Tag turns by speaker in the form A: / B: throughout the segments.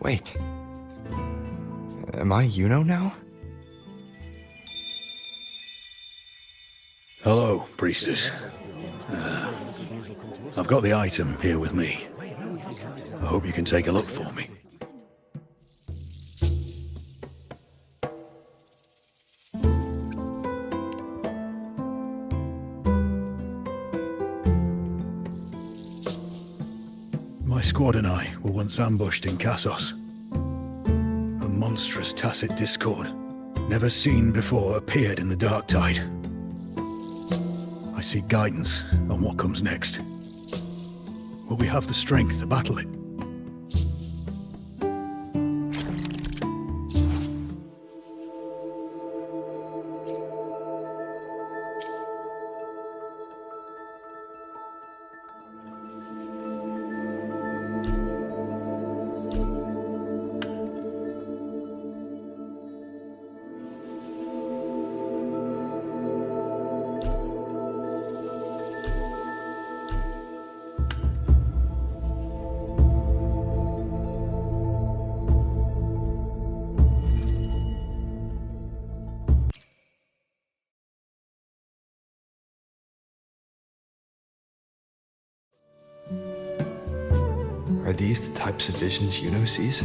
A: Wait. Am I Iuno now?
B: Hello, priestess. I've got the item here with me. I hope you can take a look for me. My squad and I were once ambushed in Kassos. A monstrous tacit discord, never seen before, appeared in the dark tide. I seek guidance on what comes next. Will we have the strength to battle it?
A: Are these the types of visions Iuno sees?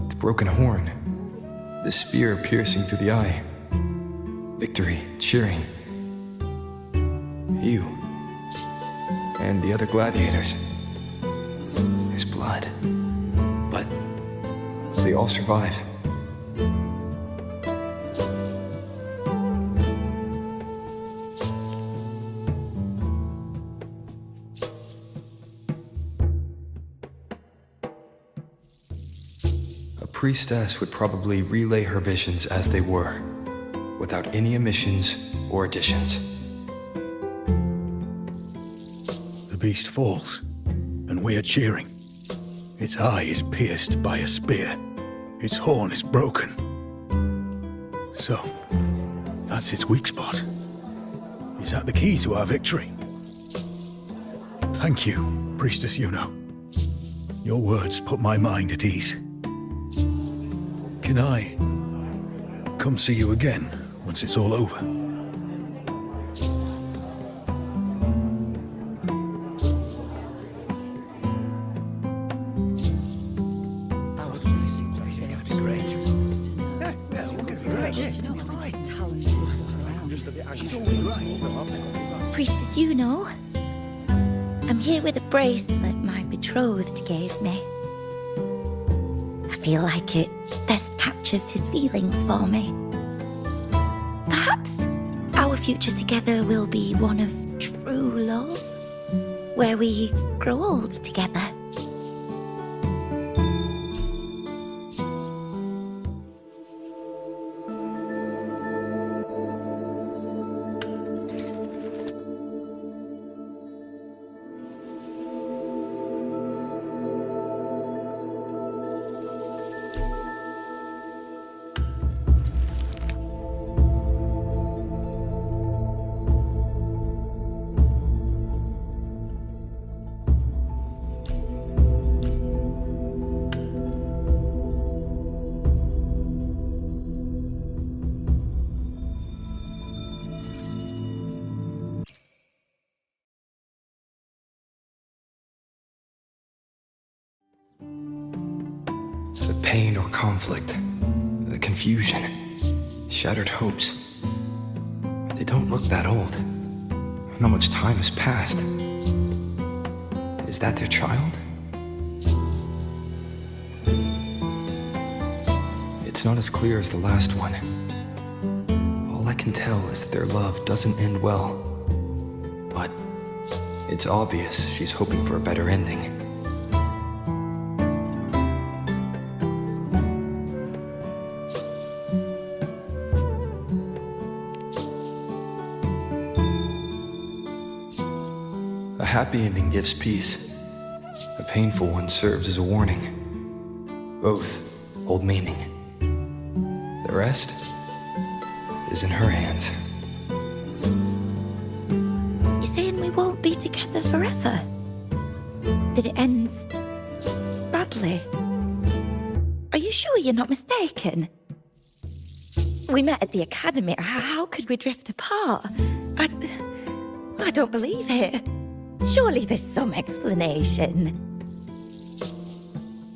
A: The broken horn, the spear piercing through the eye, victory cheering, you, and the other gladiators. His blood, but they all survive. A priestess would probably relay her visions as they were, without any omissions or additions.
B: The beast falls, and we are cheering. Its eye is pierced by a spear. Its horn is broken. So, that's its weak spot. Is that the key to our victory? Thank you, Priestess Iuno. Your words put my mind at ease. Can I come see you again once it's all over?
C: Priestess Iuno, I'm here with a bracelet my betrothed gave me. I feel like it best captures his feelings for me. Perhaps our future together will be one of true love, where we grow old together. The pain or conflict, the confusion, shattered hopes. They don't look that old. Not much time has passed. Is that their child? It's not as clear as the last one. All I can tell is that their love doesn't end well. But it's obvious she's hoping for a better ending. A happy ending gives peace. A painful one serves as a warning. Both hold meaning. The rest is in her hands. You're saying we won't be together forever? That it ends
D: badly. Are you sure you're not mistaken? We met at the academy. How could we drift apart? I don't believe it. Surely there's some explanation.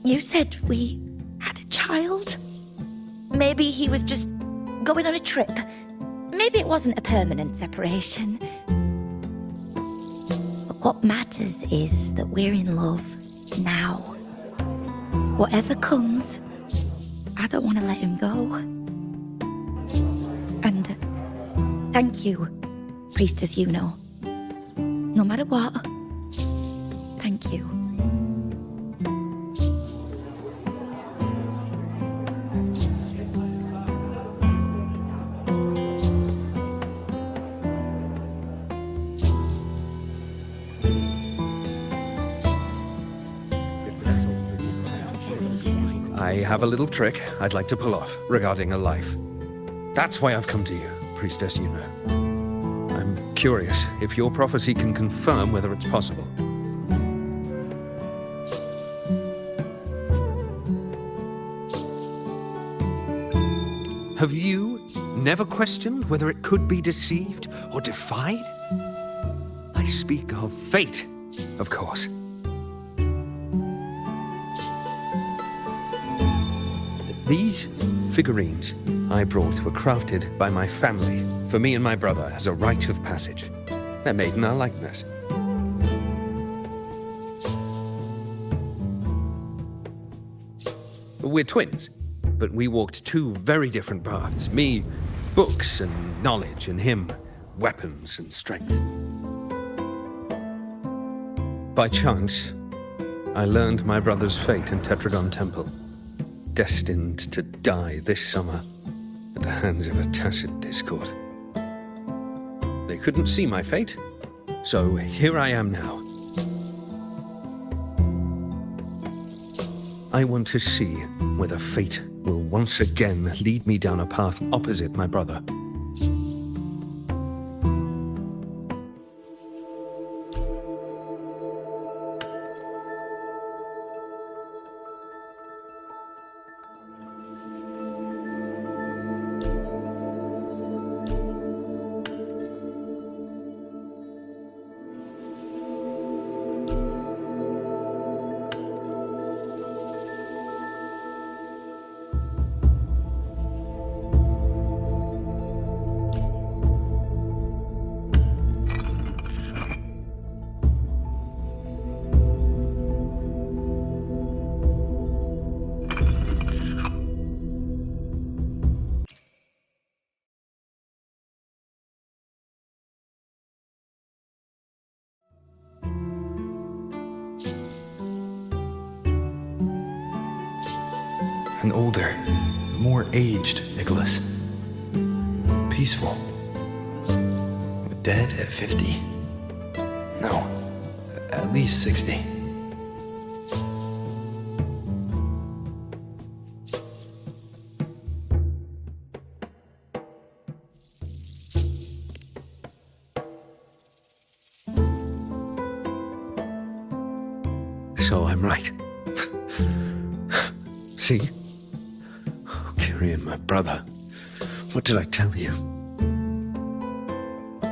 D: You said we had a child? Maybe he was just going on a trip. Maybe it wasn't a permanent separation. But what matters is that we're in love now. Whatever comes, I don't want to let him go. And thank you, Priestess Iuno. No matter what, thank you.
E: I have a little trick I'd like to pull off regarding a life. That's why I've come to you, Priestess Iuno. I'm curious if your prophecy can confirm whether it's possible. Have you never questioned whether it could be deceived or defied? I speak of fate, of course. These figurines I brought were crafted by my family for me and my brother as a rite of passage. They're made in our likeness. We're twins, but we walked two very different paths. Me, books and knowledge, and him, weapons and strength. By chance, I learned my brother's fate in Tetragon Temple. Destined to die this summer at the hands of a tacit discord. They couldn't see my fate, so here I am now. I want to see whether fate will once again lead me down a path opposite my brother.
C: An older, more aged Nicholas. Peaceful. Dead at 50. No, at least 60.
E: So I'm right. See? Kyrian, my brother. What did I tell you?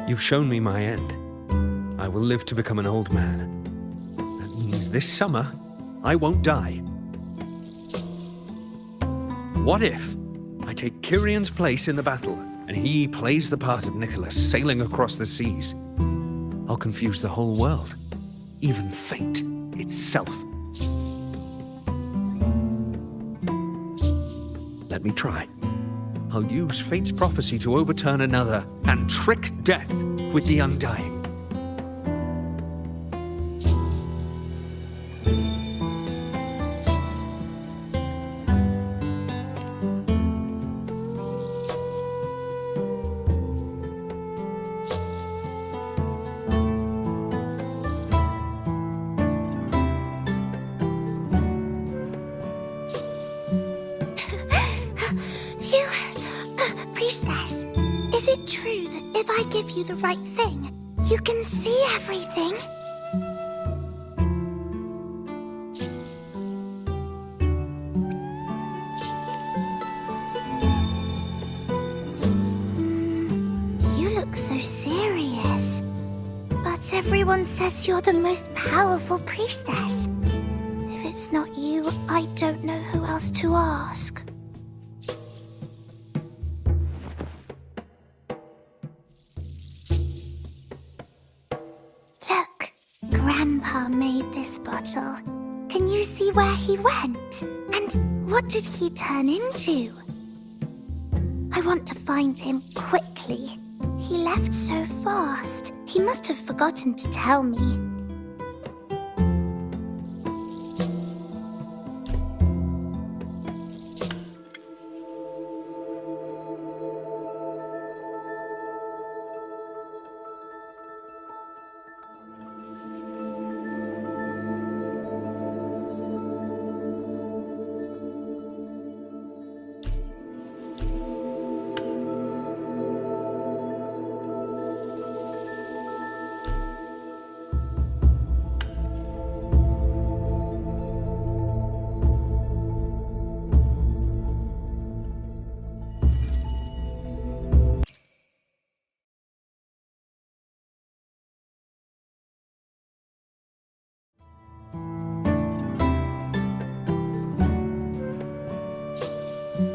E: You've shown me my end. I will live to become an old man. That means this summer, I won't die. What if I take Kyrian's place in the battle, and he plays the part of Nicholas, sailing across the seas? I'll confuse the whole world, even fate itself. Let me try. I'll use fate's prophecy to overturn another and trick death with the undying.
F: Priestess, is it true that if I give you the right thing, you can see everything? But everyone says you're the most powerful priestess. If it's not you, I don't know who else to ask. Look, Grandpa made this bottle. Can you see where he went? And what did he turn into? I want to find him quickly. He left so fast. He must have forgotten to tell me.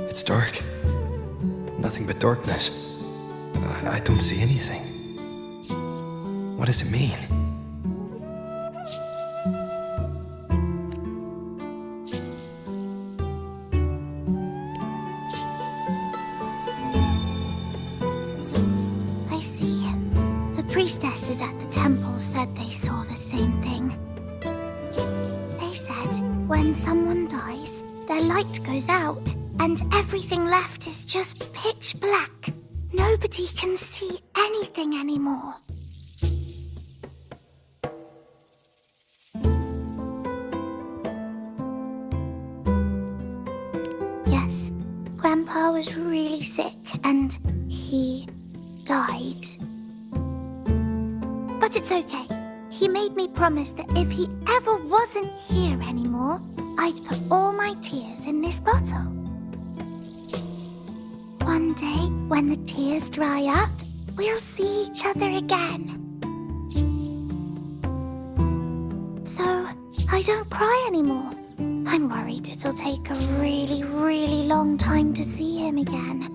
C: It's dark. Nothing but darkness. I don't see anything. What does it mean?
F: I see. The priestesses at the temple said they saw the same thing. They said when someone dies, their light goes out, and everything left is just pitch black. Nobody can see anything anymore. Yes, Grandpa was really sick and he died. But it's okay. He made me promise that if he ever wasn't here anymore, I'd put all my tears in this bottle. One day, when the tears dry up, we'll see each other again. So, I don't cry anymore. I'm worried it'll take a really, really long time to see him again.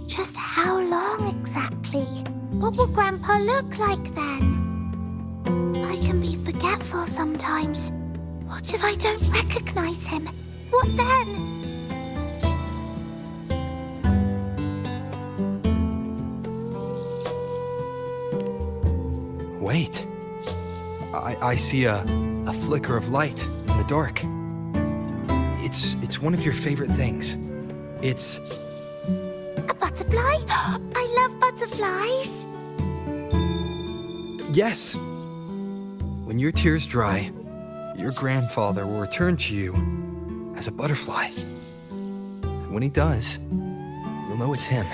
F: Just how long exactly? What will Grandpa look like then? I can be forgetful sometimes. What if I don't recognize him? What then?
C: Wait. I see a flicker of light in the dark. It's one of your favorite things. It's...
F: A butterfly? I love butterflies.
C: Yes. When your tears dry, your grandfather will return to you as a butterfly. And when he does, you'll know it's him.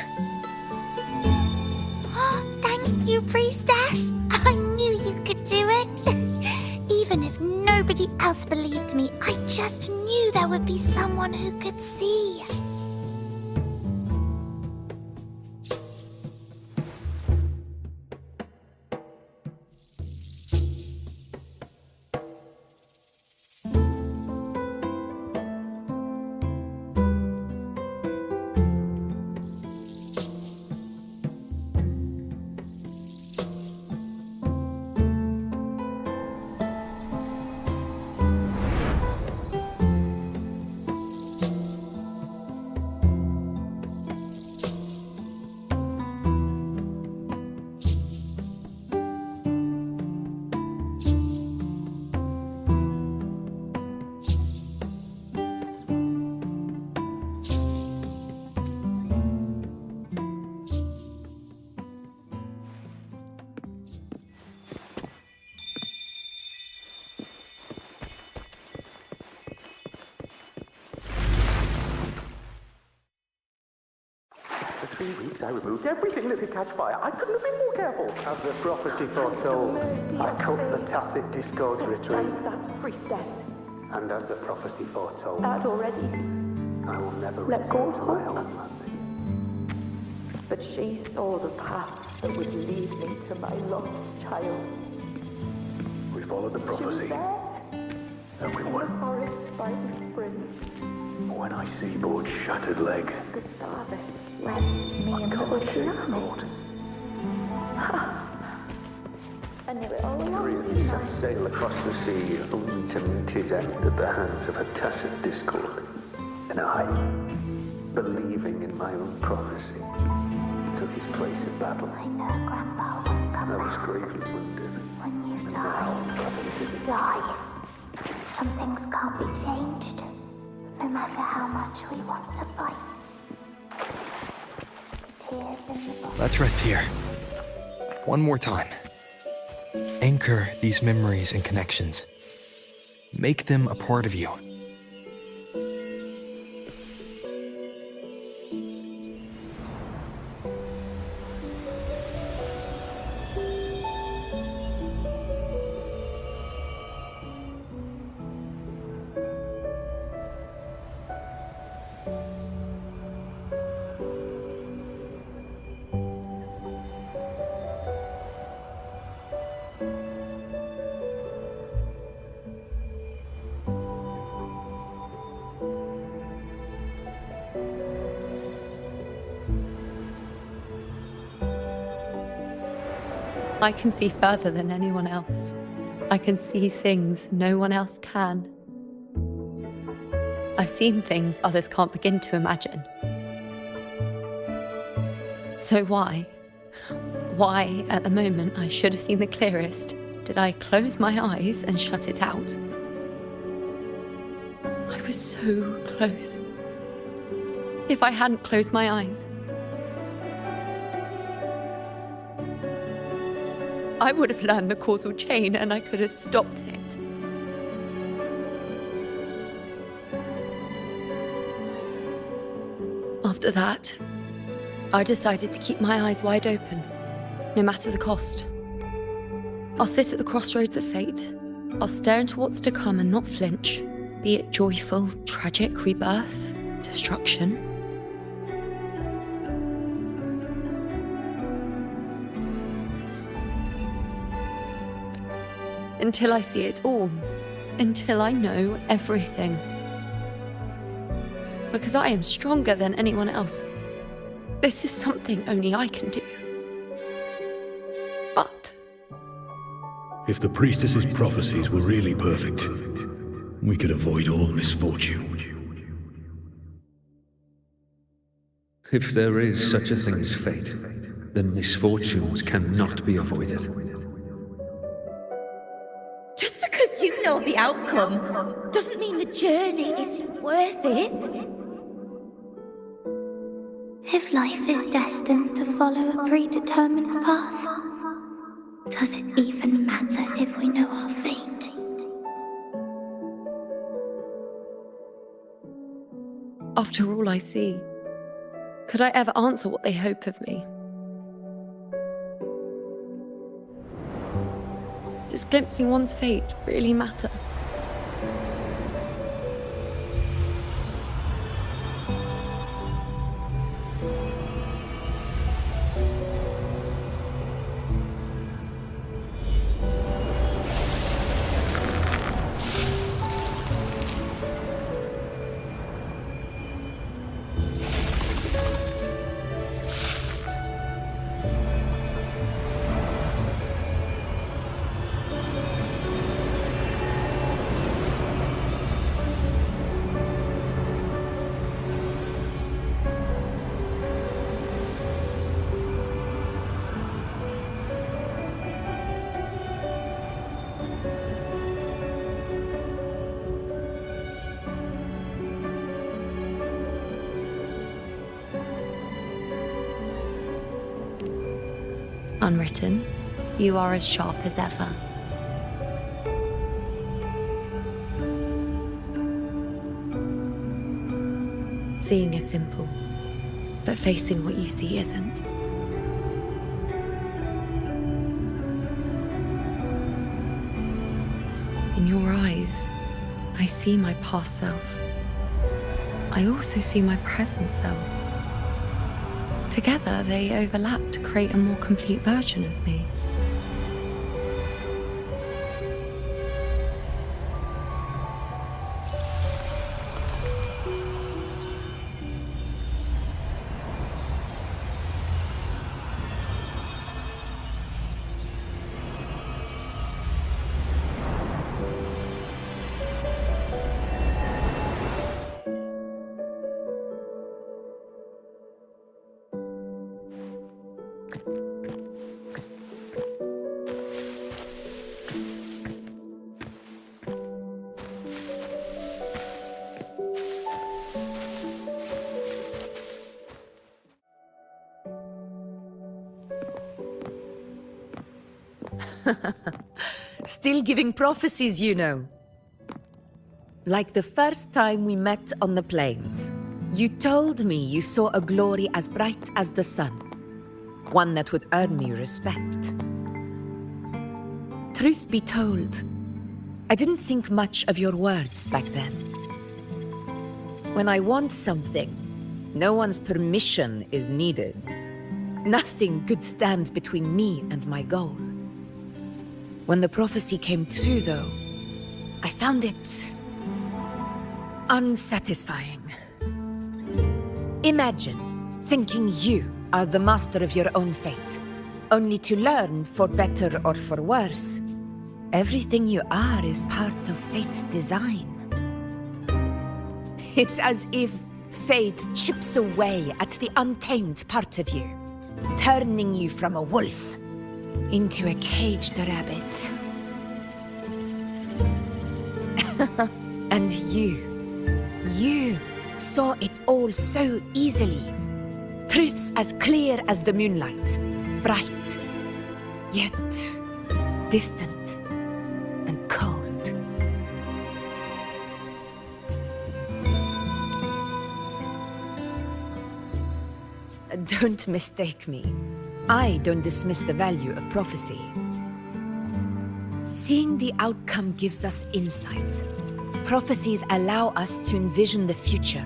F: Thank you, priestess. I knew you could do it. Even if nobody else believed me, I just knew there would be someone who could see.
G: For 3 weeks, I removed everything that could catch fire. I couldn't have been more careful. As the prophecy foretold, I cut the tacit discord retreat.
H: That priestess.
G: And as the prophecy foretold,
H: Out already.
G: I will never
H: Let go
G: return
H: of
G: to my
H: hope.
G: homeland.
H: But she saw the path that would lead me to my lost child.
G: followed the prophecy. And we won. When I see Board's shattered leg, I can't shake the thought.
H: I knew it all along.
G: Furious shall sail across the sea, only to meet his end at the hands of a tacit discord. And I, believing in my own prophecy, took his place in battle.
F: I know Grandpa won't come
G: I was
F: back.
G: gravely wounded.
F: When you die, some things can't be changed, no matter how much we want to fight. Tears in the bottle.
C: Let's rest here. One more time. Anchor these memories and connections. Make them a part of you.
I: I can see further than anyone else. I can see things no one else can. I've seen things others can't begin to imagine. So why at the moment I should have seen the clearest, did I close my eyes and shut it out? I was so close. If I hadn't closed my eyes, I would have learned the causal chain and I could have stopped it. After that, I decided to keep my eyes wide open, no matter the cost. I'll sit at the crossroads of fate. I'll stare into what's to come and not flinch, be it joyful, tragic rebirth, destruction. Until I see it all, until I know everything. Because I am stronger than anyone else. This is something only I can do. But
B: If the priestess's prophecies were really perfect, we could avoid all misfortune.
E: If there is such a thing as fate, then misfortunes cannot be avoided.
D: Just because you know the outcome doesn't mean the journey isn't worth it.
F: If life is destined to follow a predetermined path, does it even matter if we know our fate?
I: after all I see, could I ever answer what they hope of me? Does glimpsing one's fate really matter? Unwritten, you are as sharp as ever. Seeing is simple, but facing what you see isn't. In your eyes, I see my past self. I also see my present self. Together, they overlap to create a more complete version of me.
J: Still giving prophecies, you know. Like the first time we met on the plains, you told me you saw a glory as bright as the sun, one that would earn me respect. Truth be told, I didn't think much of your words back then. When I want something, no one's permission is needed. Nothing could stand between me and my goal. When the prophecy came true, though, I found it unsatisfying. Imagine thinking you are the master of your own fate, only to learn, for better or for worse, everything you are is part of fate's design. It's as if fate chips away at the untamed part of you, turning you from a wolf into a caged rabbit. And you saw it all so easily. Truths as clear as the moonlight, bright, yet distant and cold. Don't mistake me. I don't dismiss the value of prophecy. Seeing the outcome gives us insight. Prophecies allow us to envision the future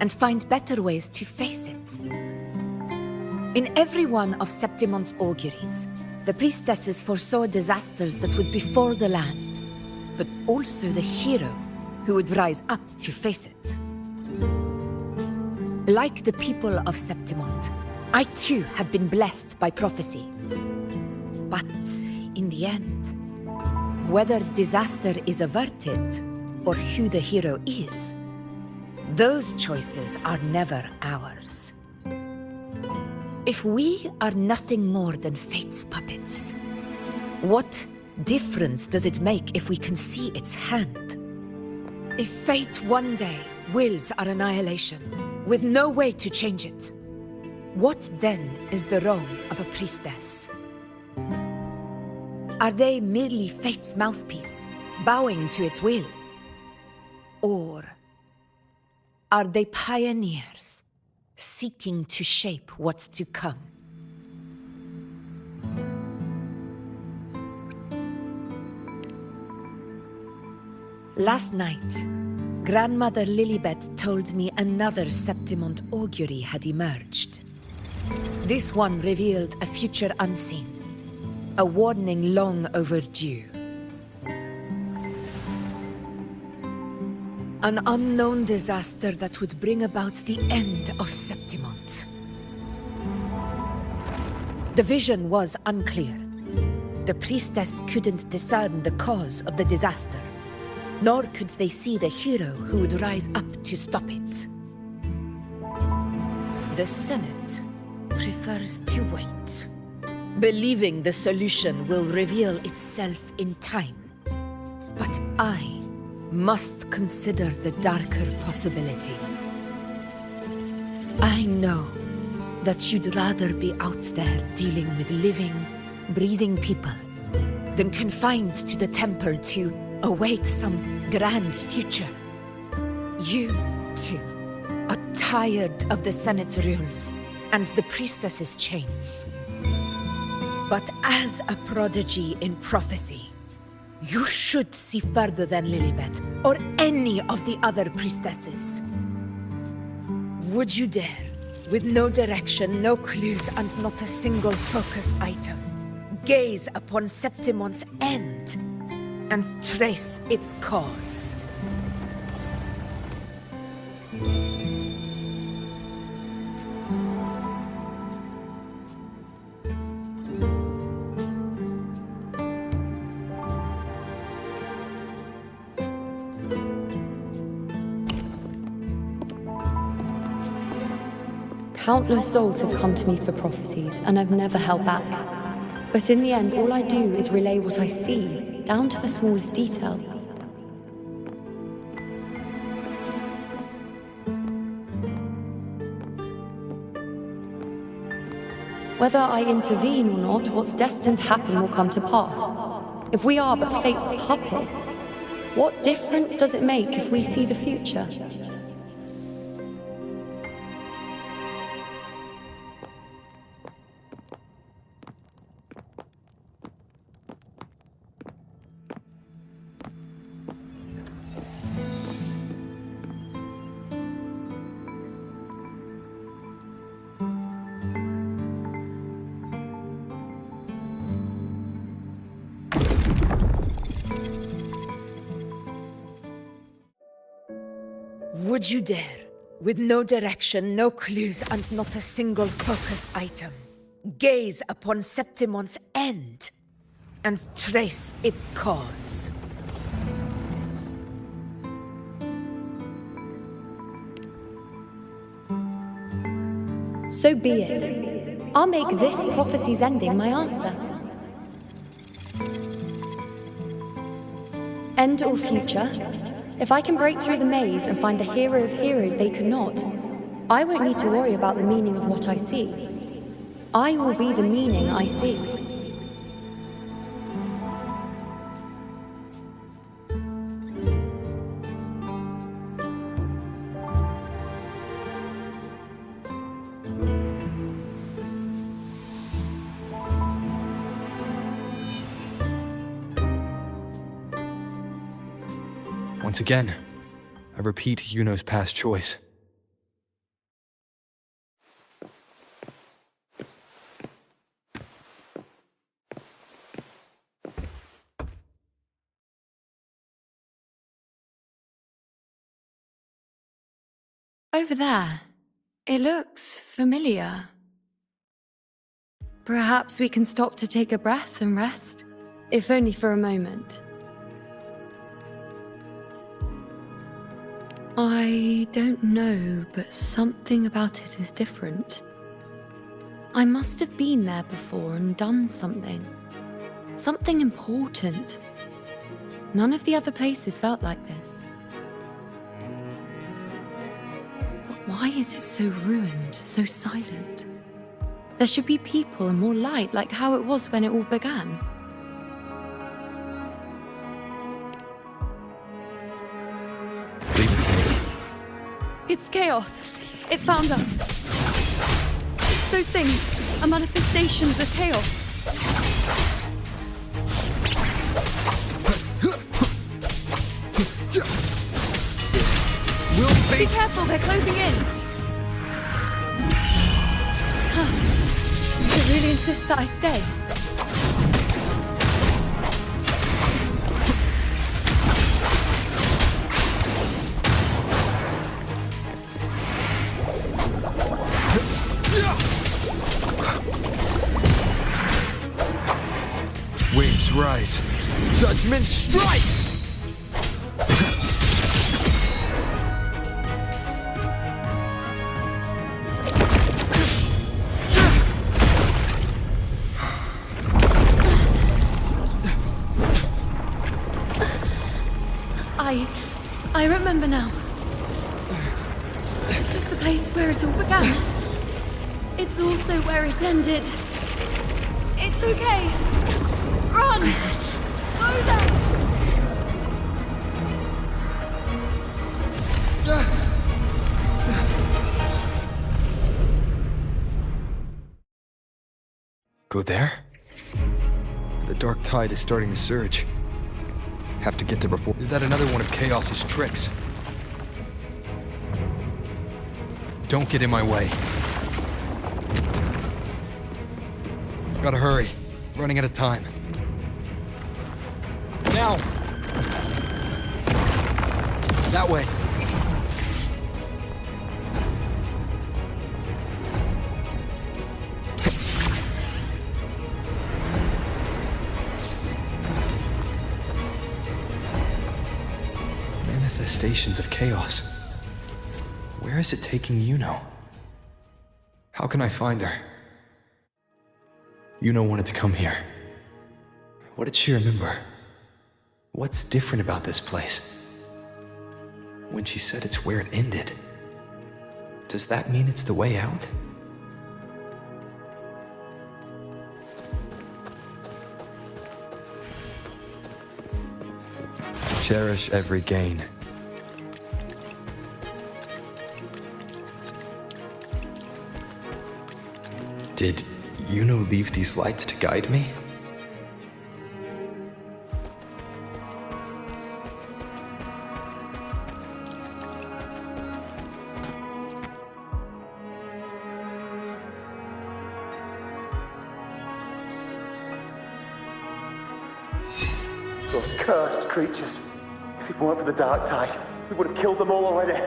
J: and find better ways to face it. In every one of Septimon's auguries, the priestesses foresaw disasters that would befall the land, but also the hero who would rise up to face it. Like the people of Septimond, I too have been blessed by prophecy. But in the end, whether disaster is averted or who the hero is, those choices are never ours. If we are nothing more than fate's puppets, what difference does it make if we can see its hand? If fate one day wills our annihilation, with no way to change it, what then is the role of a priestess? Are they merely fate's mouthpiece, bowing to its will? Or are they pioneers, seeking to shape what's to come? Last night, Grandmother Lilibet told me another Septimond augury had emerged. This one revealed a future unseen, a warning long overdue. An unknown disaster that would bring about the end of Septimond. The vision was unclear. The priestess couldn't discern the cause of the disaster, nor could they see the hero who would rise up to stop it. The Senate prefers to wait, believing the solution will reveal itself in time. But I must consider the darker possibility. I know that you'd rather be out there dealing with living, breathing people than confined to the temple to await some grand future. You, too, are tired of the Senate's rules and the priestess's chains. But as a prodigy in prophecy, you should see further than Lilibet or any of the other priestesses. Would you dare, with no direction, no clues, and not a single focus item, gaze upon Septimon's end and trace its cause?
I: Countless souls have come to me for prophecies, and I've never held back. But in the end, all I do is relay what I see, down to the smallest detail. Whether I intervene or not, what's destined to happen will come to pass. If we are but fate's puppets, what difference does it make if we see the future?
J: Would you dare, with no direction, no clues, and not a single focus item, gaze upon Septimon's end and trace its cause?
I: So be it. I'll make this prophecy's ending my answer. End or future, if I can break through the maze and find the hero of heroes they could not, I won't need to worry about the meaning of what I see. I will be the meaning I see.
C: Once again, I repeat Iuno's past choice.
I: Over there. It looks familiar. Perhaps we can stop to take a breath and rest, if only for a moment. I don't know, but something about it is different. I must have been there before and done something. Something important. None of the other places felt like this. But why is it so ruined, so silent? There should be people and more light, like how it was when it all began. It's chaos. It's found us. Those things are manifestations of chaos. Be careful, they're closing in. They really insist that I stay.
C: Waves rise. Judgment strikes!
I: I remember now. This is the place where it all began. It's also where it ended. It's okay. Run! Go there!
C: Go there? The dark tide is starting to surge. Have to get there before... Is that another one of Chaos's tricks? Don't get in my way. Gotta hurry. Running out of time. Now! That way. Manifestations of chaos. Where is it taking Iuno? How can I find her? Iuno wanted to come here. What did she remember? What's different about this place? When she said it's where it ended, does that mean it's the way out?
A: Cherish every gain. Did Iuno leave these lights to guide me?
G: Those cursed creatures. If it weren't for the dark tide, we would have killed them all already.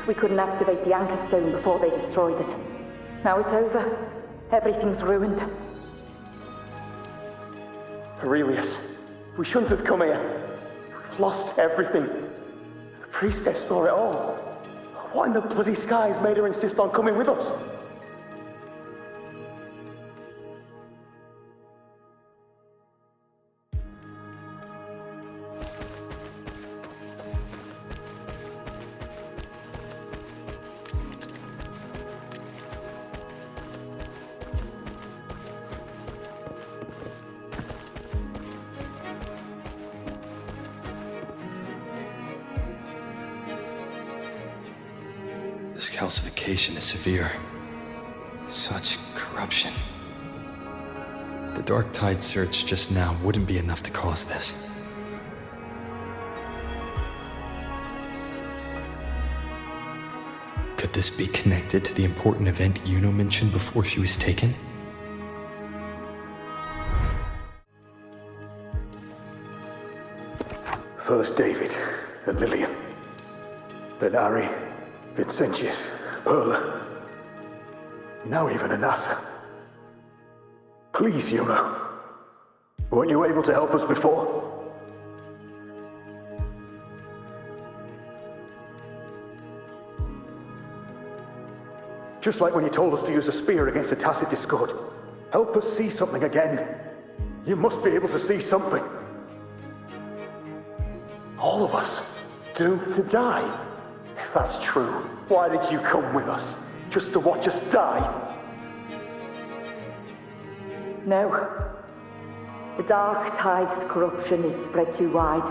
H: We couldn't activate the anchor stone before they destroyed it. Now it's over. Everything's ruined.
G: Aurelius, we shouldn't have come here. We've lost everything. The priestess saw it all. What in the bloody skies made her insist on coming with us?
C: This calcification is severe. Such corruption. The Dark Tide search just now wouldn't be enough to cause this. Could this be connected to the important event Iuno mentioned before she was taken?
G: First David and Lillian. Then Ari, Vincentius, Perla. Now even Anassa. Please, Iuno. Weren't you able to help us before? Just like when you told us to use a spear against a tacit discord. Help us see something again. You must be able to see something. All of us doomed to die. If that's true, why did you come with us? Just to watch us die?
H: No. The Dark Tide's corruption is spread too wide.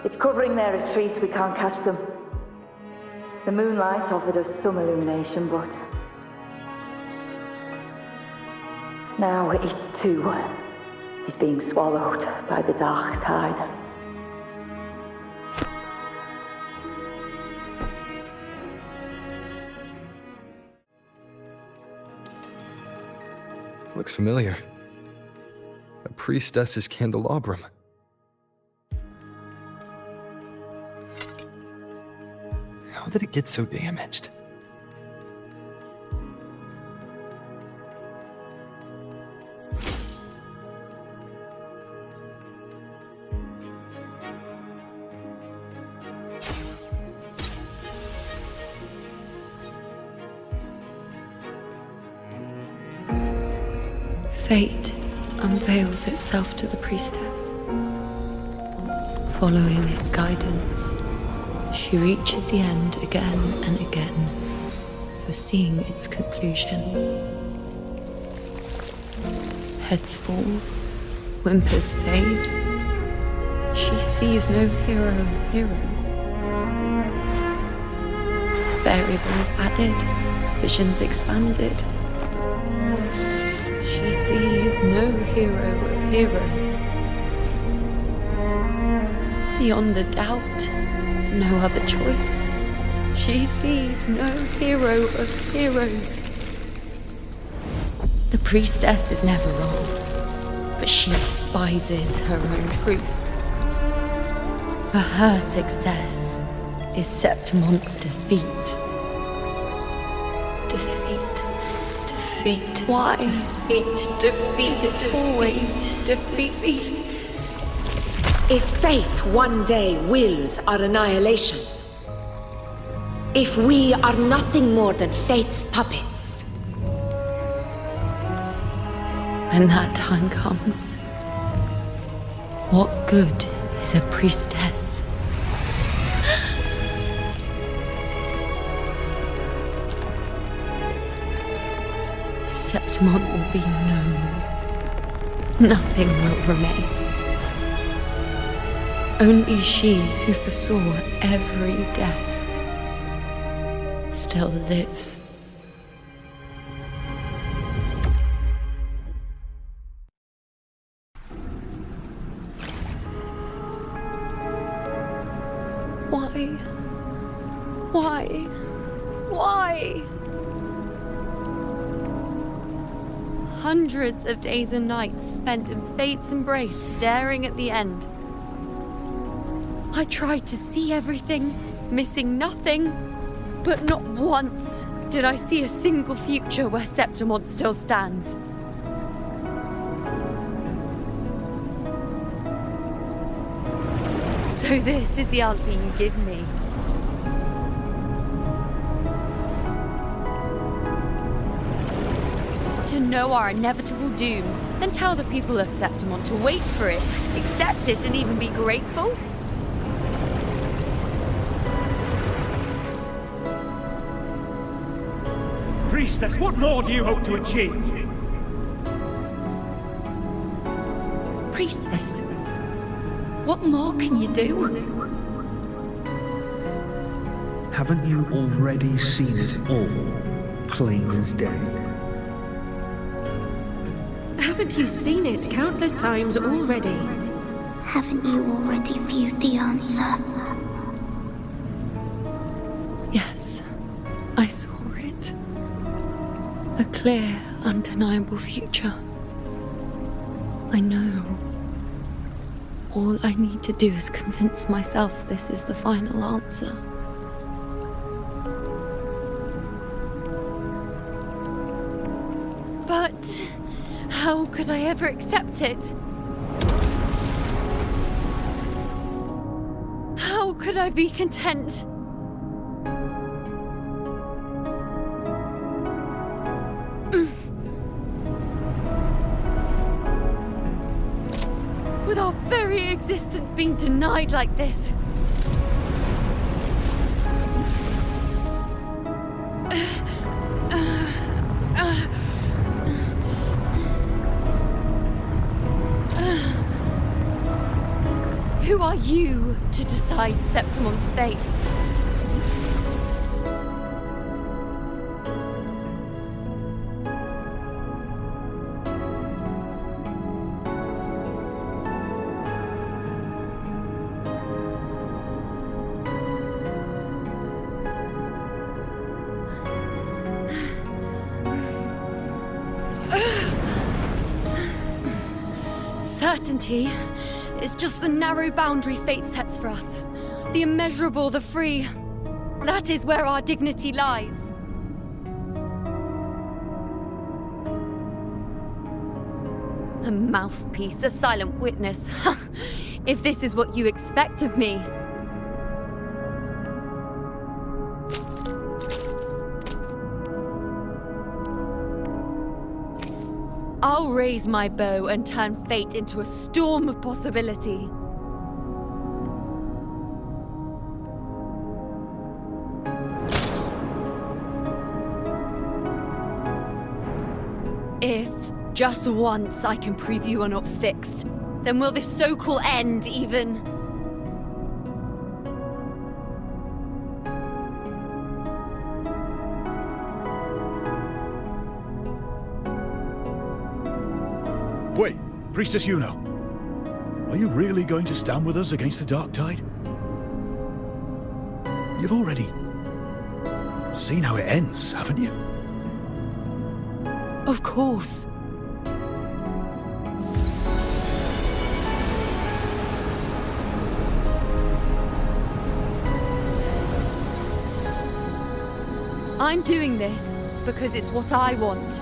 H: It's covering their retreat, we can't catch them. The moonlight offered us some illumination, but now it too is being swallowed by the Dark Tide.
A: Looks familiar. A priestess's candelabrum. How did it get so damaged?
I: Fate unveils itself to the priestess. Following its guidance, she reaches the end again and again, foreseeing its conclusion. Heads fall, whimpers fade. She sees no hero of heroes. Variables added, visions expanded. She sees no hero of heroes. Beyond a doubt, no other choice. She sees no hero of heroes. The priestess is never wrong, but she despises her own truth. For her success is Septimon's defeat. Defeat. Why? Defeat. Is it always defeat?
J: If fate one day wills our annihilation, if we are nothing more than fate's puppets,
I: when that time comes, what good is a priestess? Septimon will be known. Nothing will remain. Only she who foresaw every death still lives. Why? Hundreds of days and nights spent in fate's embrace, staring at the end. I tried to see everything, missing nothing, but not once did I see a single future where Septimont still stands. So this is the answer you give me. To know our inevitable doom, and tell the people of Septimont to wait for it, accept it, and even be grateful?
K: Priestess, what more do you hope to achieve?
H: Priestess, what more can you do?
E: Haven't you already seen it all, plain as day?
H: Haven't you seen it countless times already?
F: Haven't you already viewed the answer?
I: Yes, I saw it. A clear, undeniable future. I know. All I need to do is convince myself this is the final answer. But how could I ever accept it? How could I be content? With our very existence being denied like this. Who are you to decide Septimont's fate? Certainty is just the narrow boundary fate sets for us. The immeasurable, the free. That is where our dignity lies. A mouthpiece, a silent witness. If this is what you expect of me. I'll raise my bow and turn fate into a storm of possibility. If, just once, I can prove you are not fixed, then will this so-called end even...
B: Wait, Priestess Iuno. Are you really going to stand with us against the dark tide? You've already seen how it ends, haven't you?
I: Of course. I'm doing this because it's what I want.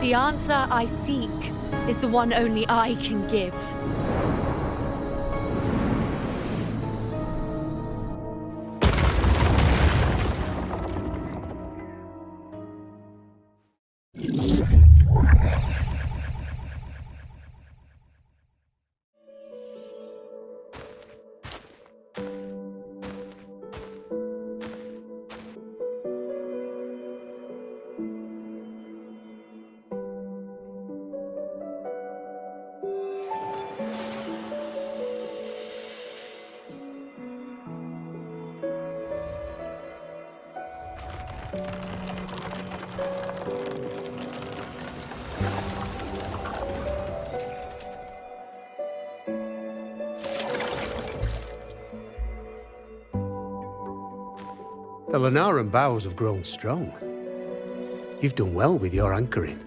I: The answer I seek is the one only I can give.
L: The Lunaran bows have grown strong. You've done well with your anchoring.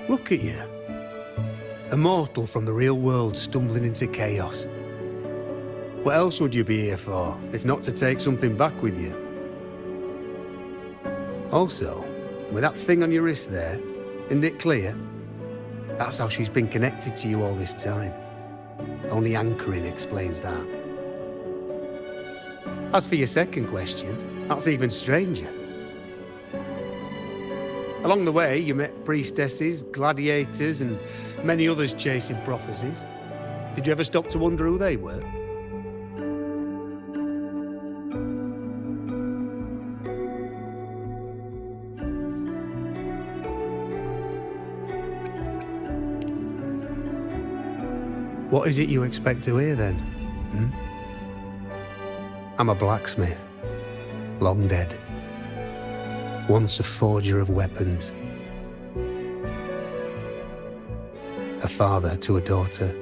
L: Look at you. A mortal from the real world stumbling into chaos. What else would you be here for, if not to take something back with you? Also, with that thing on your wrist there, isn't it clear? That's how she's been connected to you all this time. Only anchoring explains that. As for your second question, that's even stranger. Along the way, you met priestesses, gladiators, and many others chasing prophecies. Did you ever stop to wonder who they were? What is it you expect to hear, then? I'm a blacksmith, long dead. Once a forger of weapons. A father to a daughter.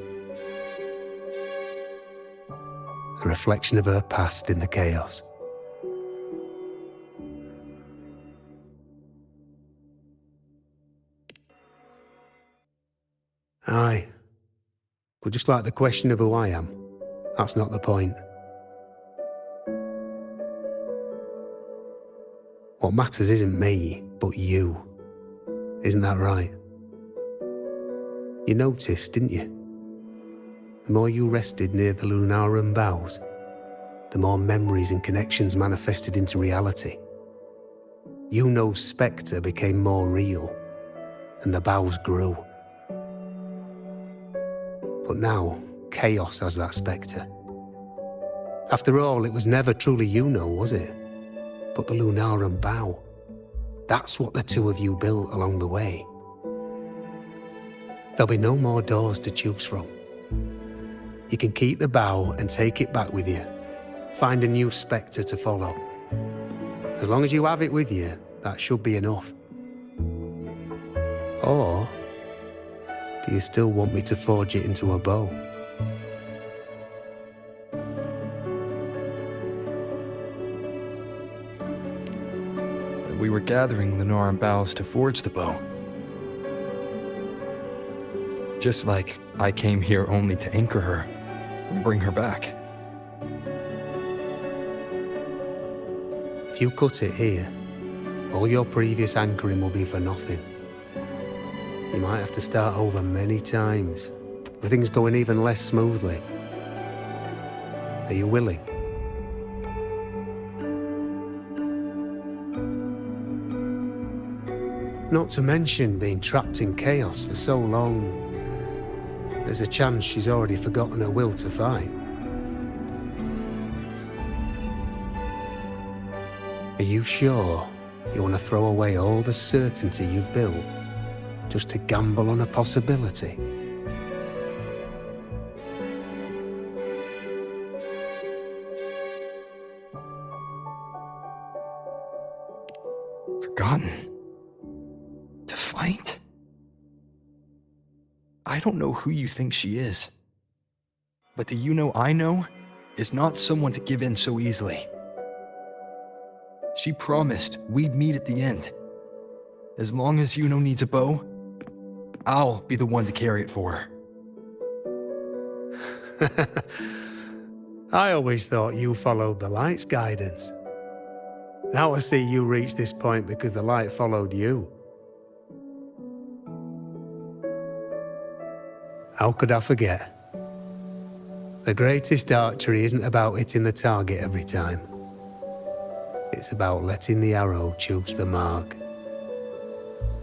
L: A reflection of her past in the chaos. Aye. But just like the question of who I am, that's not the point. What matters isn't me, but you. Isn't that right? You noticed, didn't you? The more you rested near the Lunaran bows, the more memories and connections manifested into reality. Iuno's spectre became more real, and the bows grew. But now, chaos has that spectre. After all, it was never truly Iuno, was it? But the Lunaran bow. That's what the two of you built along the way. There'll be no more doors to choose from. You can keep the bow and take it back with you. Find a new spectre to follow. As long as you have it with you, that should be enough. Or do you still want me to forge it into a bow?
A: We were gathering Lunaran boughs to forge the bow. Just like I came here only to anchor her and bring her back.
L: If you cut it here, all your previous anchoring will be for nothing. You might have to start over many times, with things going even less smoothly. Are you willing? Not to mention being trapped in chaos for so long. There's a chance she's already forgotten her will to fight. Are you sure you want to throw away all the certainty you've built just to gamble on a possibility?
A: Forgotten? To fight? I don't know who you think she is. But the Iuno I know is not someone to give in so easily. She promised we'd meet at the end. As long as Iuno needs a bow, I'll be the one to carry it for her.
L: I always thought you followed the light's guidance. Now I see you reached this point because the light followed you. How could I forget? The greatest archery isn't about hitting the target every time. It's about letting the arrow choose the mark.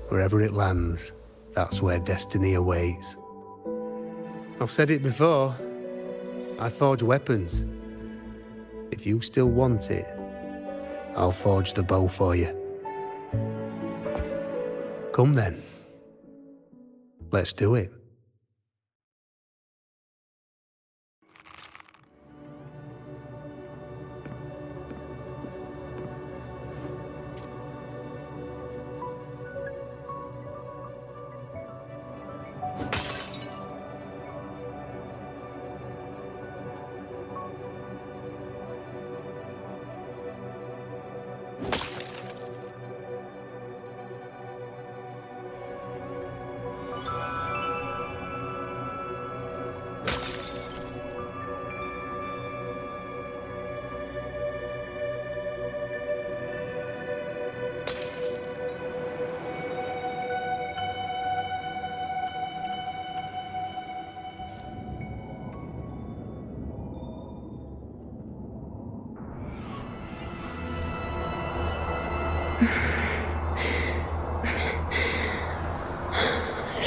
L: Wherever it lands, that's where destiny awaits. I've said it before. I forge weapons. If you still want it, I'll forge the bow for you. Come then. Let's do it.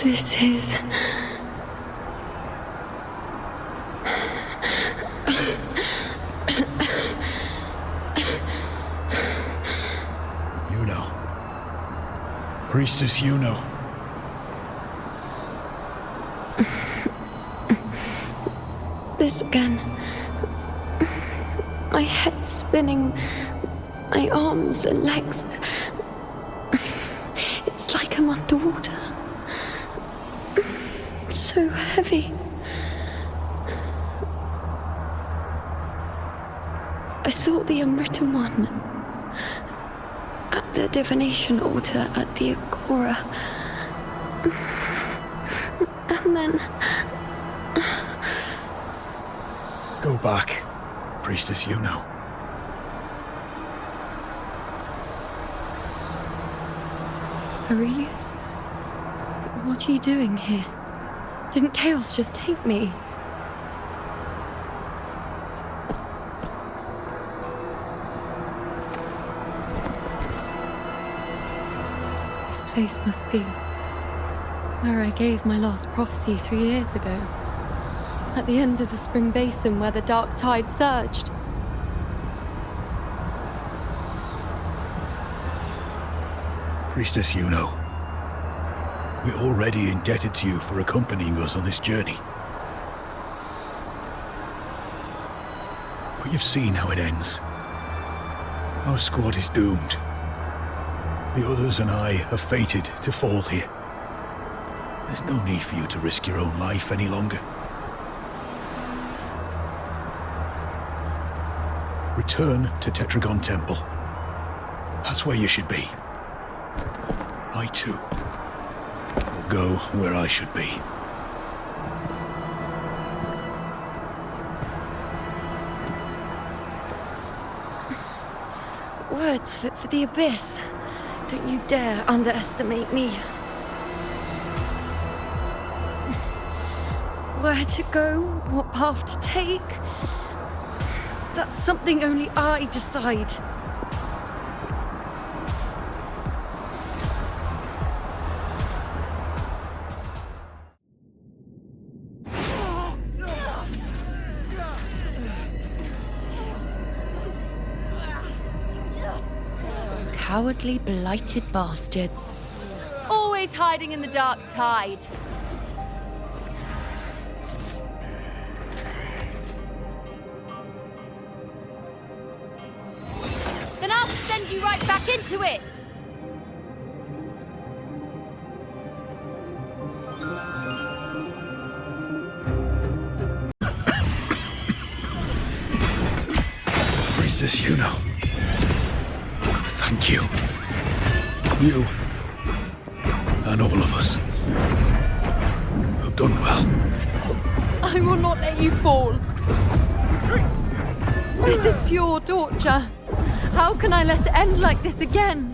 I: This is...
B: Iuno. Priestess Iuno.
I: This again. My head spinning, my arms and legs. It's like I'm underwater. So heavy. I saw the unwritten one at the divination altar at the Agora. And then...
B: Go back, Priestess Iuno.
I: Aurelius? What are you doing here? Didn't chaos just take me? This place must be where I gave my last prophecy 3 years ago. At the end of the spring basin where the dark tide surged.
B: Priestess Iuno, we're already indebted to you for accompanying us on this journey. But you've seen how it ends. Our squad is doomed. The others and I are fated to fall here. There's no need for you to risk your own life any longer. Return to Tetragon Temple. That's where you should be. I too will go where I should be.
I: Words for the abyss. Don't you dare underestimate me. Where to go, what path to take. That's something only I decide. Cowardly, blighted bastards. Always hiding in the dark tide. Then I'll send you right back into it!
B: Priestess Iuno. Thank you. You and all of us have done well.
I: I will not let you fall. This is pure torture. How can I let it end like this again?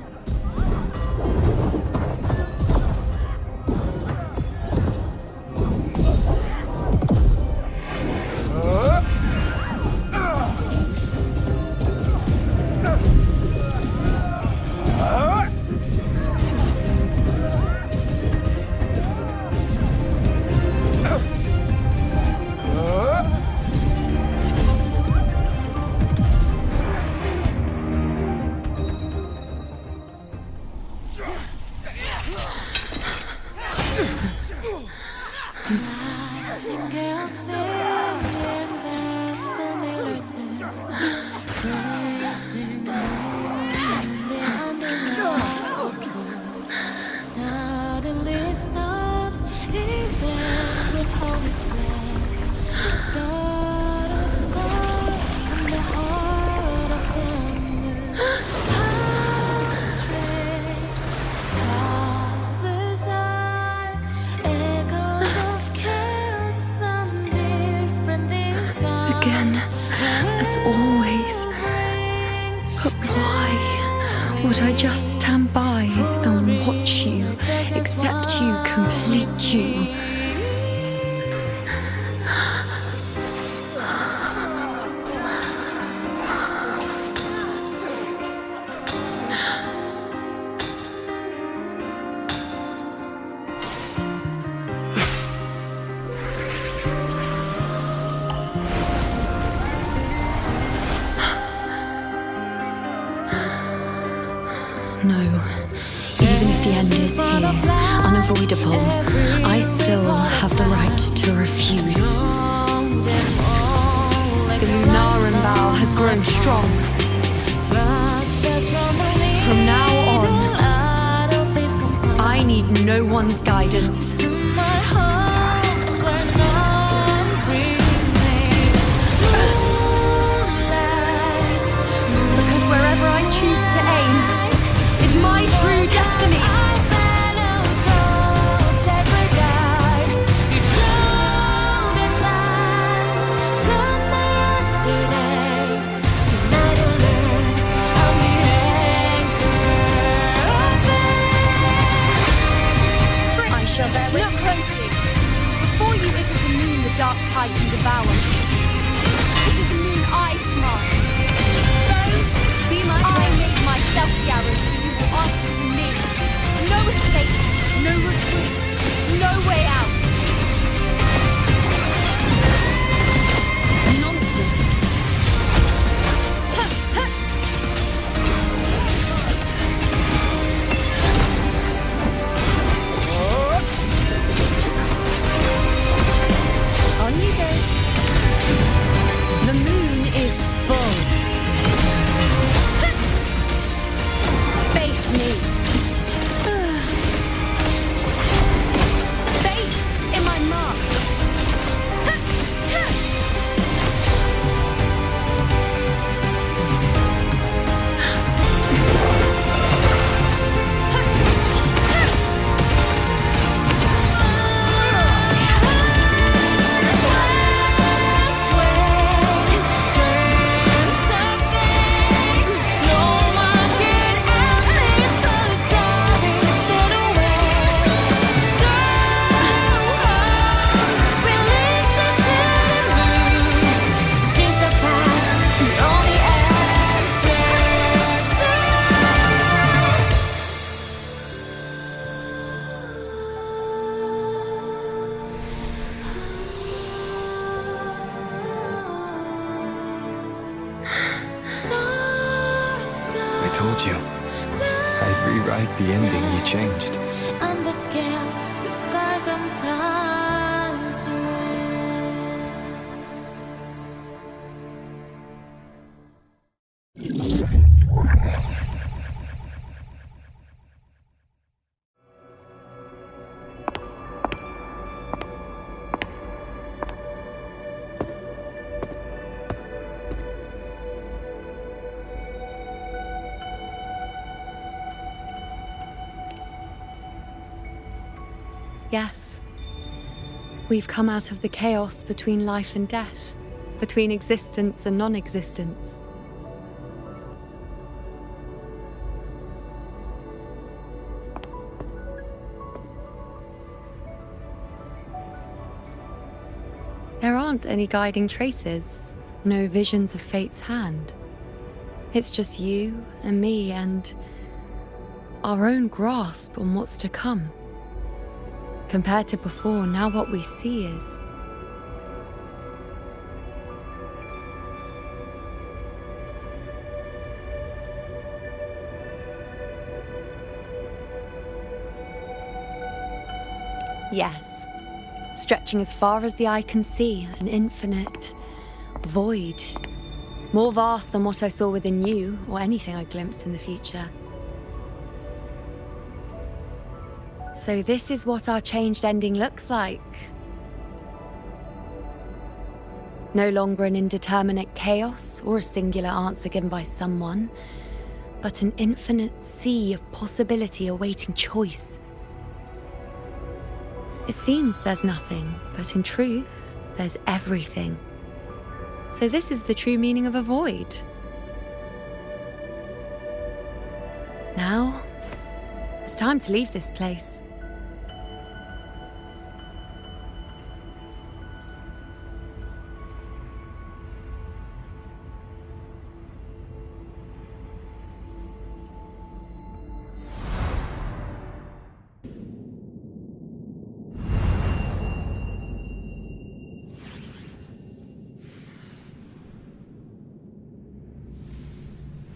I: Would I just stand by and watch you, accept you, complete you? unavoidable, I still have the right to refuse. The Lunaran vow has grown strong. From now on, I need no one's guidance. Because wherever I choose to aim is my true destiny. Look closely. Before you isn't a moon the dark tide can devour. It is a moon I command. So, be my I made myself the arrow, so you will answer to me. No escape, no retreat, no way out. Nonsense. On you go. The moon is full. Face me. Fate in my mark.
C: I told you. I'd rewrite the ending you changed.
M: On the scale, the scars sometimes
I: Yes. We've come out of the chaos between life and death, between existence and non-existence. There aren't any guiding traces, no visions of fate's hand. It's just you and me and our own grasp on what's to come. Compared to before, now what we see is... Yes. Stretching as far as the eye can see, an infinite void. More vast than what I saw within you, or anything I glimpsed in the future. So this is what our changed ending looks like. No longer an indeterminate chaos or a singular answer given by someone, but an infinite sea of possibility awaiting choice. It seems there's nothing, but in truth, there's everything. So this is the true meaning of a void. Now, it's time to leave this place.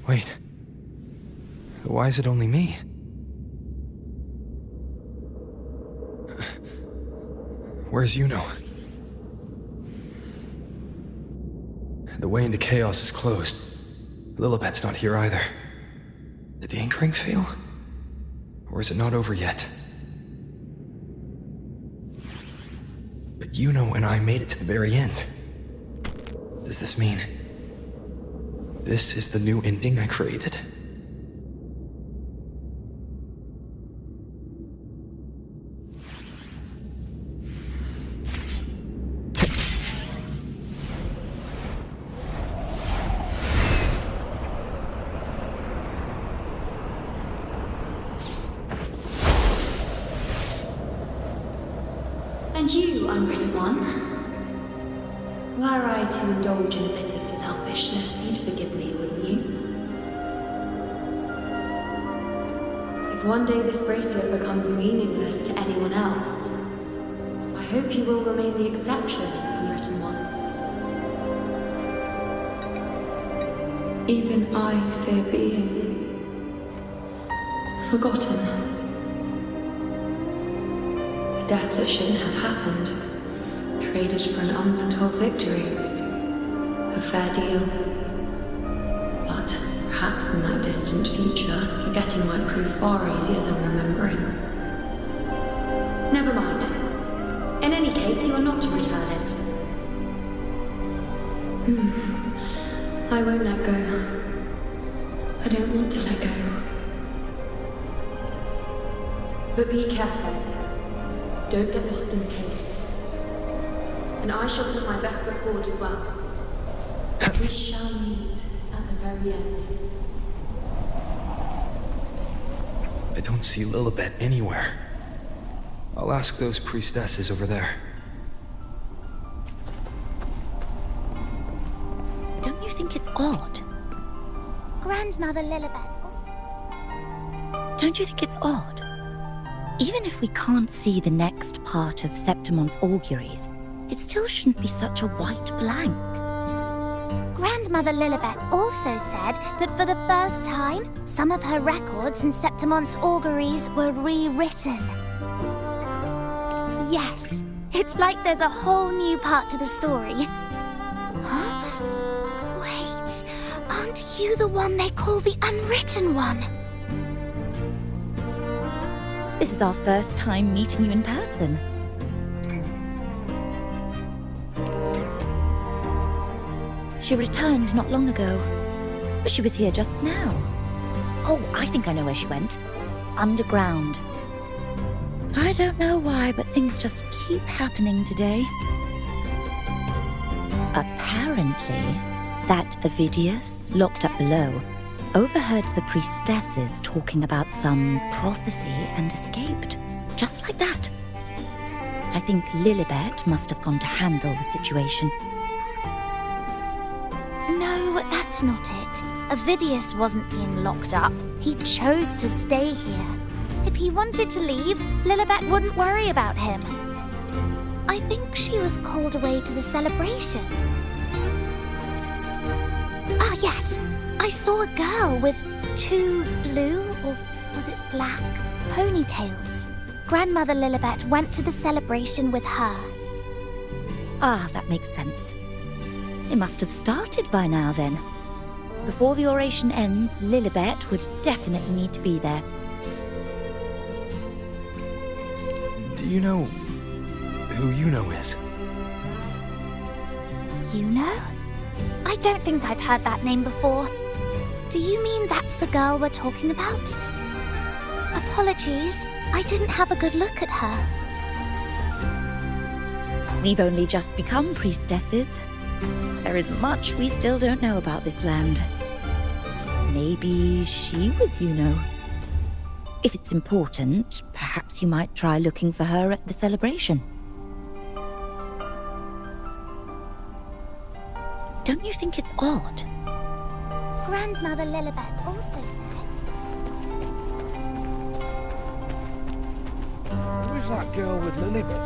C: Wait. Why is it only me?
A: Where's Iuno? The way into chaos is closed. Lilibet's not here either. Did the anchoring fail? Or is it not over yet? But Iuno and I made it to the very end. Does this mean this is the new ending I created?
I: And you, unwritten one, were I to indulge in a bit of selfishness, you'd forgive me, wouldn't you? If one day this bracelet becomes meaningless to anyone else, I hope you will remain the exception, unwritten one. Even I fear being forgotten. A death that shouldn't have happened, traded for an unforetold victory. A fair deal. But perhaps in that distant future, forgetting might prove far easier than remembering. Never mind. In any case, you are not to return it. I won't let go. I don't want to let go. But be careful. Don't get lost in the chaos. And I shall put my best foot forward as well. We shall meet at the very end.
A: I don't see Lilibet anywhere. I'll ask those priestesses over there.
D: Don't you think it's odd?
F: Grandmother Lilibet.
D: Don't you think it's odd? Even if we can't see the next part of Septimon's auguries, it still shouldn't be such a white blank.
F: Grandmother Lilibet also said that for the first time, some of her records in Septimon's auguries were rewritten. Yes, it's like there's a whole new part to the story. Huh? Wait, aren't you the one they call the unwritten one?
D: This is our first time meeting you in person. She returned not long ago, but she was here just now. Oh, I think I know where she went. Underground. I don't know why, but things just keep happening today. Apparently, that Ovidius, locked up below, overheard the priestesses talking about some prophecy and escaped. Just like that. I think Lilibet must have gone to handle the situation.
F: No, that's not it. Ovidius wasn't being locked up. He chose to stay here. If he wanted to leave, Lilibet wouldn't worry about him. I think she was called away to the celebration. Ah, yes. I saw a girl with 2 blue, or was it black, ponytails. Grandmother Lilibet went to the celebration with her.
D: Ah, that makes sense. It must have started by now then. Before the oration ends, Lilibet would definitely need to be there.
A: Do you know who Iuno is?
F: Iuno? I don't think I've heard that name before. Do you mean that's the girl we're talking about? Apologies, I didn't have a good look at her.
D: We've only just become priestesses. There is much we still don't know about this land. Maybe she was Iuno. If it's important, perhaps you might try looking for her at the celebration. Don't you think it's odd?
F: Grandmother Lilibet also said...
B: Who is that girl with Lilibet?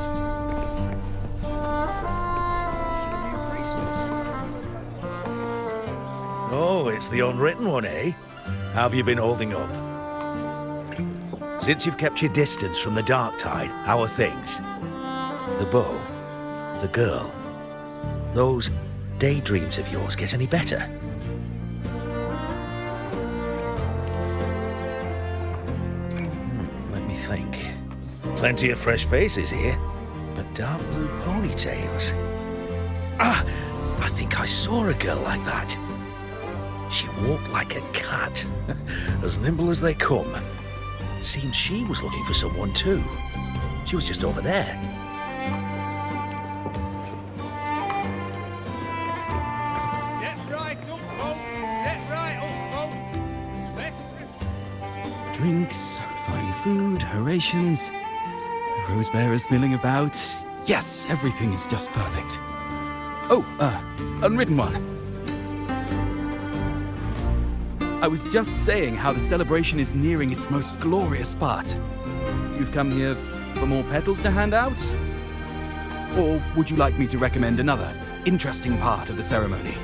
N: Oh, it's the unwritten one, eh? How have you been holding up? Since you've kept your distance from the dark tide, how are things? The bow, the girl, those daydreams of yours get any better? Let me think. Plenty of fresh faces here, but dark blue ponytails. Ah, I think I saw a girl like that. She walked like a cat, as nimble as they come. Seems she was looking for someone too. She was just over there.
K: Step right up, folks. Step right up, folks.
O: Drinks, fine food, orations, rose bearers milling about. Yes, everything is just perfect. Oh, unwritten one. I was just saying how the celebration is nearing its most glorious part. You've come here for more petals to hand out? Or would you like me to recommend another interesting part of the ceremony?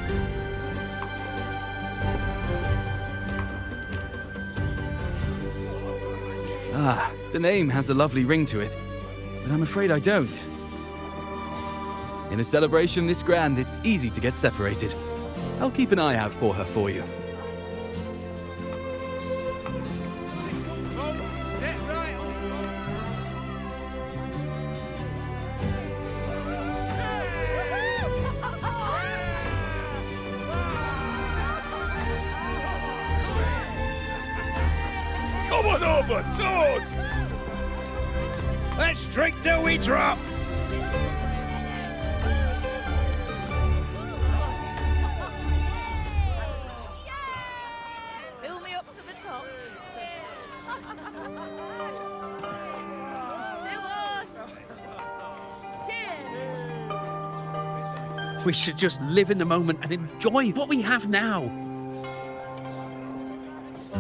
O: Ah, the name has a lovely ring to it, but I'm afraid I don't. In a celebration this grand, it's easy to get separated. I'll keep an eye out for her for you.
N: Come on over, toast! Let's drink till we drop!
M: Fill me up to the top. To us. Cheers.
O: We should just live in the moment and enjoy what we have now.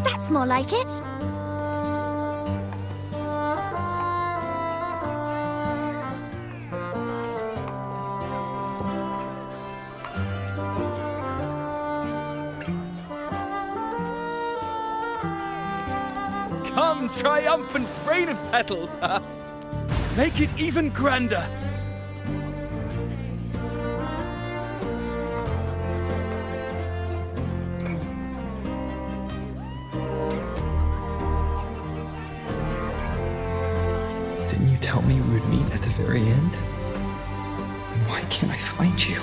F: That's more like it.
O: Come, triumphant rain of petals, huh? Make it even grander.
C: Didn't you tell me we would meet at the very end? Then why can't I find you?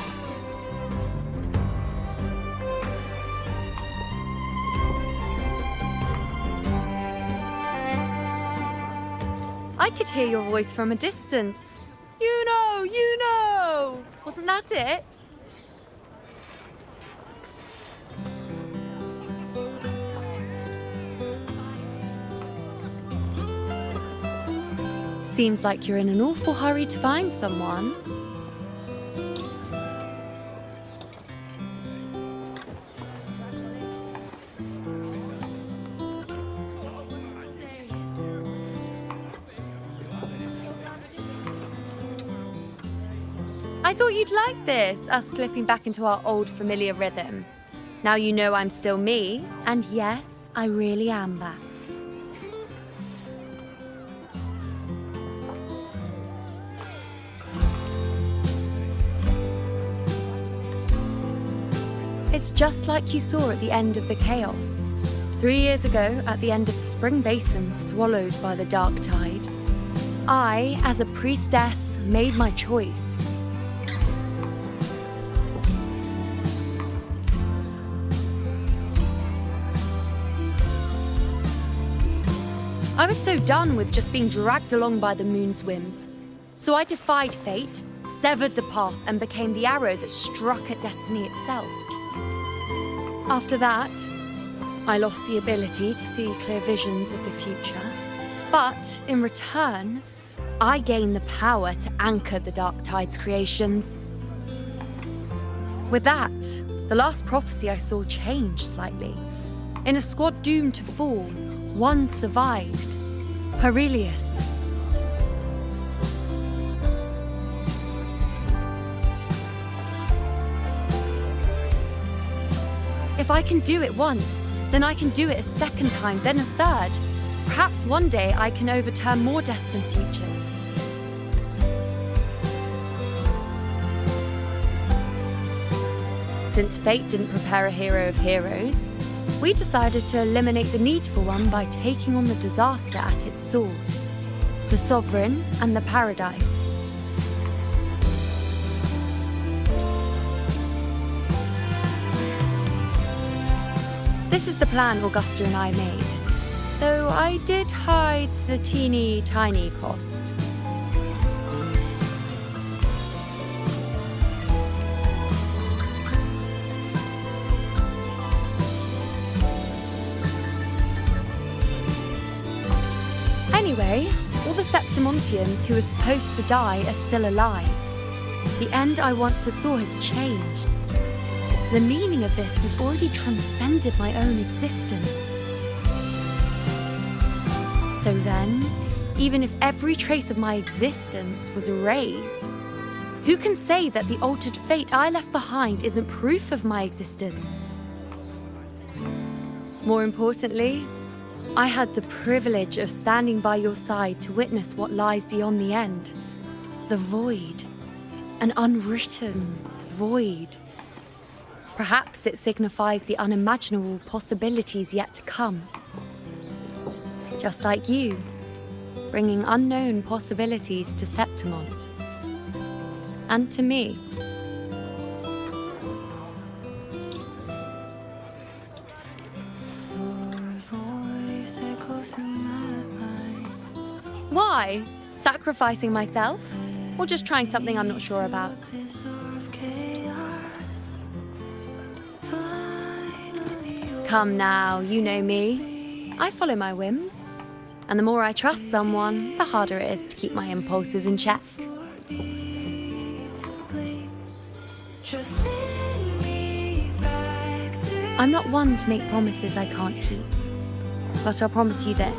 I: I could hear your voice from a distance. Iuno! Iuno! Wasn't that it? Seems like you're in an awful hurry to find someone. I thought you'd like this, us slipping back into our old familiar rhythm. Now you know I'm still me, and yes, I really am back. It's just like you saw at the end of the chaos. 3 years ago, at the end of the spring basin swallowed by the dark tide, I, as a priestess, made my choice. I was so done with just being dragged along by the moon's whims. So I defied fate, severed the path, and became the arrow that struck at destiny itself. After that, I lost the ability to see clear visions of the future. But in return, I gained the power to anchor the dark tide's creations. With that, the last prophecy I saw changed slightly. In a squad doomed to fall, one survived. Aurelius. If I can do it once, then I can do it a second time, then a third. Perhaps one day I can overturn more destined futures. Since fate didn't prepare a hero of heroes, we decided to eliminate the need for one by taking on the disaster at its source, the sovereign and the paradise. This is the plan Augusta and I made, though I did hide the teeny tiny cost. Anyway, all the Septimontians who were supposed to die are still alive. The end I once foresaw has changed. The meaning of this has already transcended my own existence. So then, even if every trace of my existence was erased, who can say that the altered fate I left behind isn't proof of my existence? More importantly, I had the privilege of standing by your side to witness what lies beyond the end. The void. An unwritten void. Perhaps it signifies the unimaginable possibilities yet to come. Just like you, bringing unknown possibilities to Septimont. And to me. Why? Sacrificing myself? Or just trying something I'm not sure about? Come now, you know me. I follow my whims. And the more I trust someone, the harder it is to keep my impulses in check. I'm not one to make promises I can't keep. But I'll promise you this.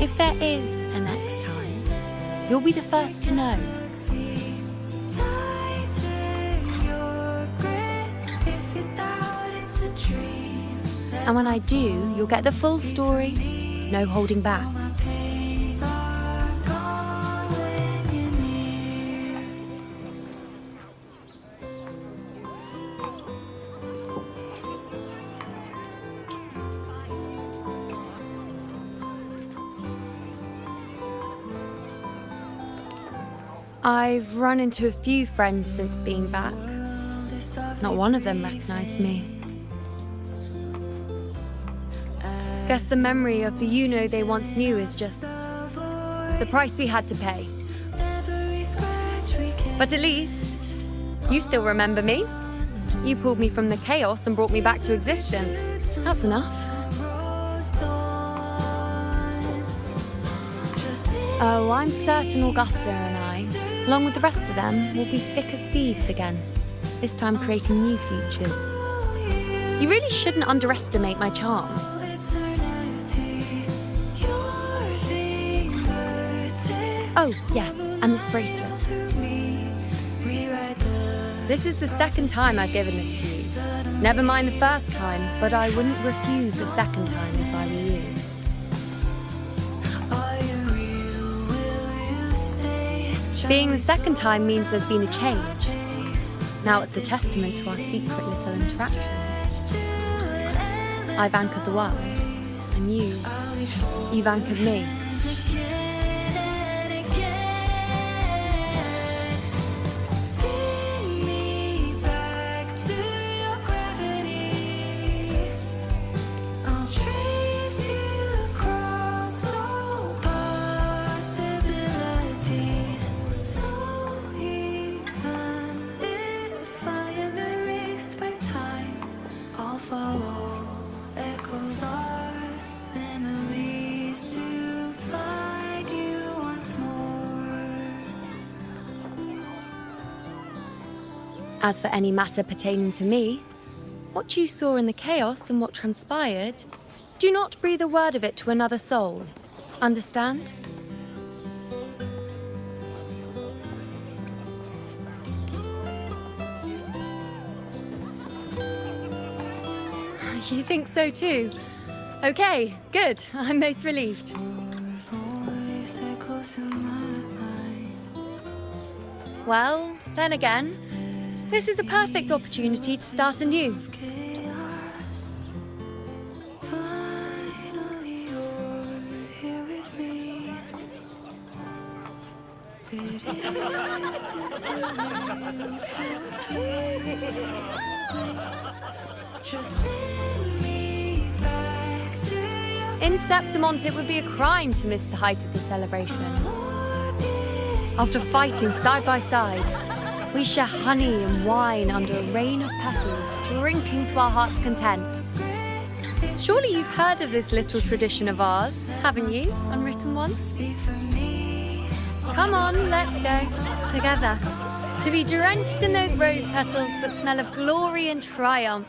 I: If there is a next time, you'll be the first to know. And when I do, you'll get the full story, no holding back. I've run into a few friends since being back. Not one of them recognized me. Guess the memory of the Iuno they once knew is just the price we had to pay. But at least, you still remember me. You pulled me from the chaos and brought me back to existence. That's enough. Oh, I'm certain Augusta and I, along with the rest of them, will be thick as thieves again, this time creating new futures. You really shouldn't underestimate my charm. Oh, yes, and this bracelet. This is the second time I've given this to you. Never mind the first time, but I wouldn't refuse a second time if I were you. Being the second time means there's been a change. Now it's a testament to our secret little interaction. I've anchored the world, and you've anchored me. As for any matter pertaining to me, what you saw in the chaos and what transpired, do not breathe a word of it to another soul. Understand? You think so too? Okay, good. I'm most relieved. Well, then again, This is a perfect opportunity to start anew. In Septimont, it would be a crime to miss the height of the celebration. After fighting side by side, we share honey and wine under a rain of petals, drinking to our heart's content. Surely you've heard of this little tradition of ours, haven't you, Unwritten Ones? Come on, let's go, together, to be drenched in those rose petals that smell of glory and triumph.